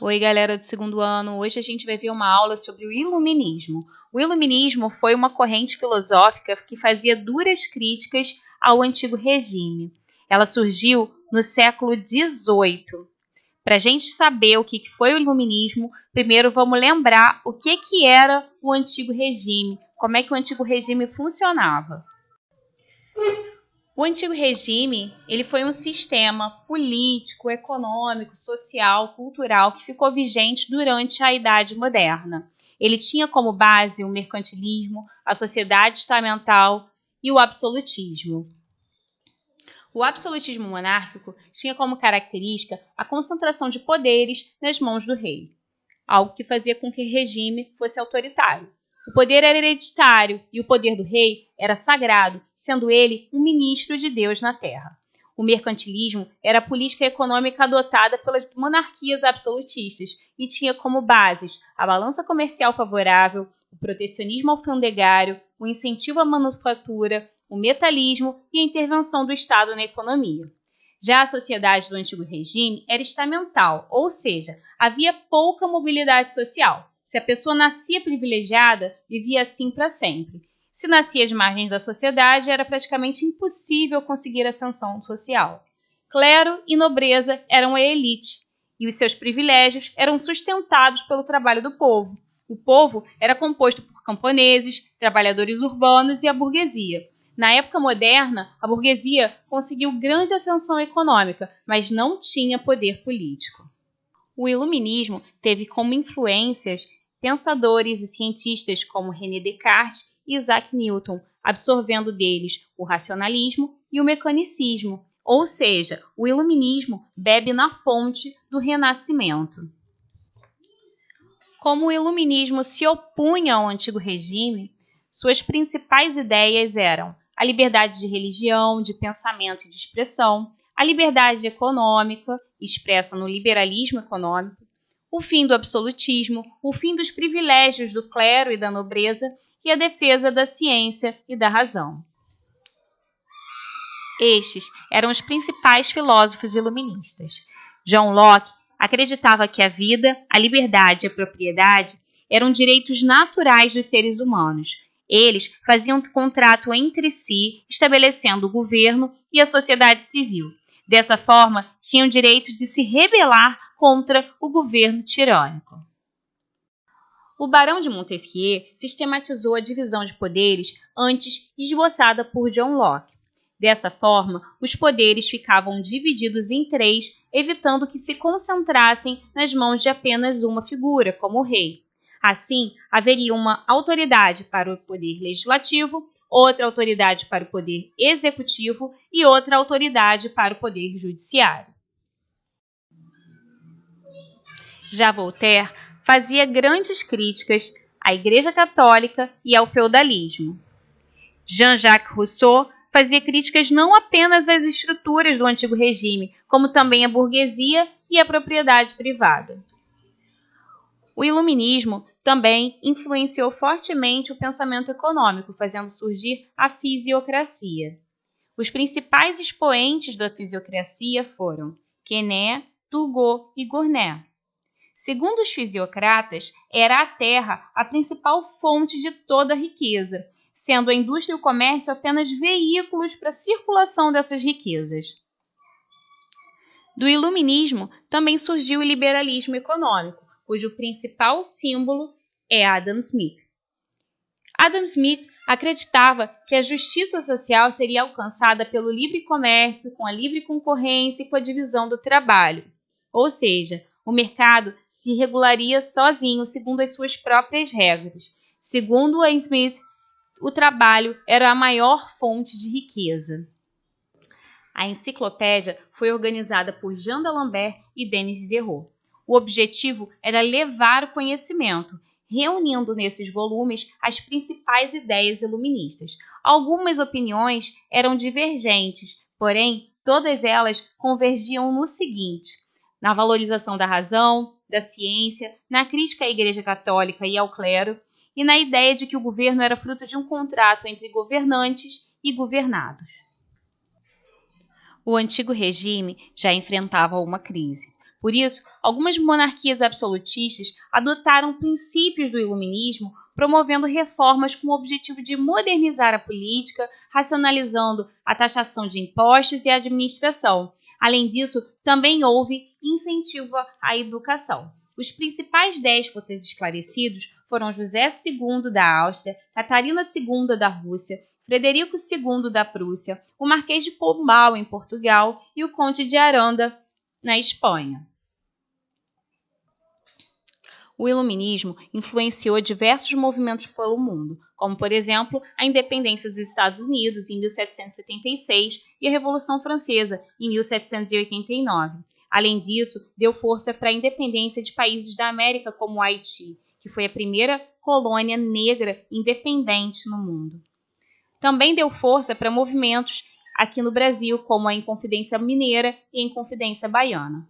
Oi, galera do segundo ano. Hoje a gente vai ver uma aula sobre o Iluminismo. O Iluminismo foi uma corrente filosófica que fazia duras críticas ao antigo regime. Ela surgiu no século XVIII. Para a gente saber o que foi o Iluminismo, primeiro vamos lembrar o que era o antigo regime, como é que o antigo regime funcionava. O antigo regime, ele foi um sistema político, econômico, social, cultural que ficou vigente durante a Idade Moderna. Ele tinha como base o mercantilismo, a sociedade estamental e o absolutismo. O absolutismo monárquico tinha como característica a concentração de poderes nas mãos do rei, algo que fazia com que o regime fosse autoritário. O poder era hereditário e o poder do rei era sagrado, sendo ele um ministro de Deus na terra. O mercantilismo era a política econômica adotada pelas monarquias absolutistas e tinha como bases a balança comercial favorável, o protecionismo alfandegário, o incentivo à manufatura, o metalismo e a intervenção do Estado na economia. Já a sociedade do antigo regime era estamental, ou seja, havia pouca mobilidade social. Se a pessoa nascia privilegiada, vivia assim para sempre. Se nascia às margens da sociedade, era praticamente impossível conseguir ascensão social. Clero e nobreza eram a elite, e os seus privilégios eram sustentados pelo trabalho do povo. O povo era composto por camponeses, trabalhadores urbanos e a burguesia. Na época moderna, a burguesia conseguiu grande ascensão econômica, mas não tinha poder político. O Iluminismo teve como influências pensadores e cientistas como René Descartes e Isaac Newton, absorvendo deles o racionalismo e o mecanicismo, ou seja, o Iluminismo bebe na fonte do Renascimento. Como o Iluminismo se opunha ao antigo regime, suas principais ideias eram a liberdade de religião, de pensamento e de expressão, a liberdade econômica, expressa no liberalismo econômico, o fim do absolutismo, o fim dos privilégios do clero e da nobreza e a defesa da ciência e da razão. Estes eram os principais filósofos iluministas. John Locke acreditava que a vida, a liberdade e a propriedade eram direitos naturais dos seres humanos. Eles faziam um contrato entre si, estabelecendo o governo e a sociedade civil. Dessa forma, tinham o direito de se rebelar contra o governo tirânico. O Barão de Montesquieu sistematizou a divisão de poderes antes esboçada por John Locke. Dessa forma, os poderes ficavam divididos em três, evitando que se concentrassem nas mãos de apenas uma figura, como o rei. Assim, haveria uma autoridade para o poder legislativo, outra autoridade para o poder executivo e outra autoridade para o poder judiciário. Já Voltaire fazia grandes críticas à Igreja Católica e ao feudalismo. Jean-Jacques Rousseau fazia críticas não apenas às estruturas do antigo regime, como também à burguesia e à propriedade privada. O Iluminismo também influenciou fortemente o pensamento econômico, fazendo surgir a fisiocracia. Os principais expoentes da fisiocracia foram Quesnay, Turgot e Gournay. Segundo os fisiocratas, era a terra a principal fonte de toda a riqueza, sendo a indústria e o comércio apenas veículos para a circulação dessas riquezas. Do Iluminismo também surgiu o liberalismo econômico, cujo principal símbolo é Adam Smith. Adam Smith acreditava que a justiça social seria alcançada pelo livre comércio, com a livre concorrência e com a divisão do trabalho. Ou seja, o mercado se regularia sozinho, segundo as suas próprias regras. Segundo Smith, o trabalho era a maior fonte de riqueza. A enciclopédia foi organizada por Jean d'Alembert e Denis Diderot. O objetivo era levar o conhecimento, reunindo nesses volumes as principais ideias iluministas. Algumas opiniões eram divergentes, porém, todas elas convergiam no seguinte: na valorização da razão, da ciência, na crítica à Igreja Católica e ao clero, e na ideia de que o governo era fruto de um contrato entre governantes e governados. O antigo regime já enfrentava uma crise. Por isso, algumas monarquias absolutistas adotaram princípios do iluminismo, promovendo reformas com o objetivo de modernizar a política, racionalizando a taxação de impostos e a administração. Além disso, também houve incentivo à educação. Os principais déspotas esclarecidos foram José II da Áustria, Catarina II da Rússia, Frederico II da Prússia, o Marquês de Pombal em Portugal e o Conde de Aranda na Espanha. O iluminismo influenciou diversos movimentos pelo mundo, como, por exemplo, a independência dos Estados Unidos em 1776 e a Revolução Francesa em 1789. Além disso, deu força para a independência de países da América como o Haiti, que foi a primeira colônia negra independente no mundo. Também deu força para movimentos aqui no Brasil, como a Inconfidência Mineira e a Inconfidência Baiana.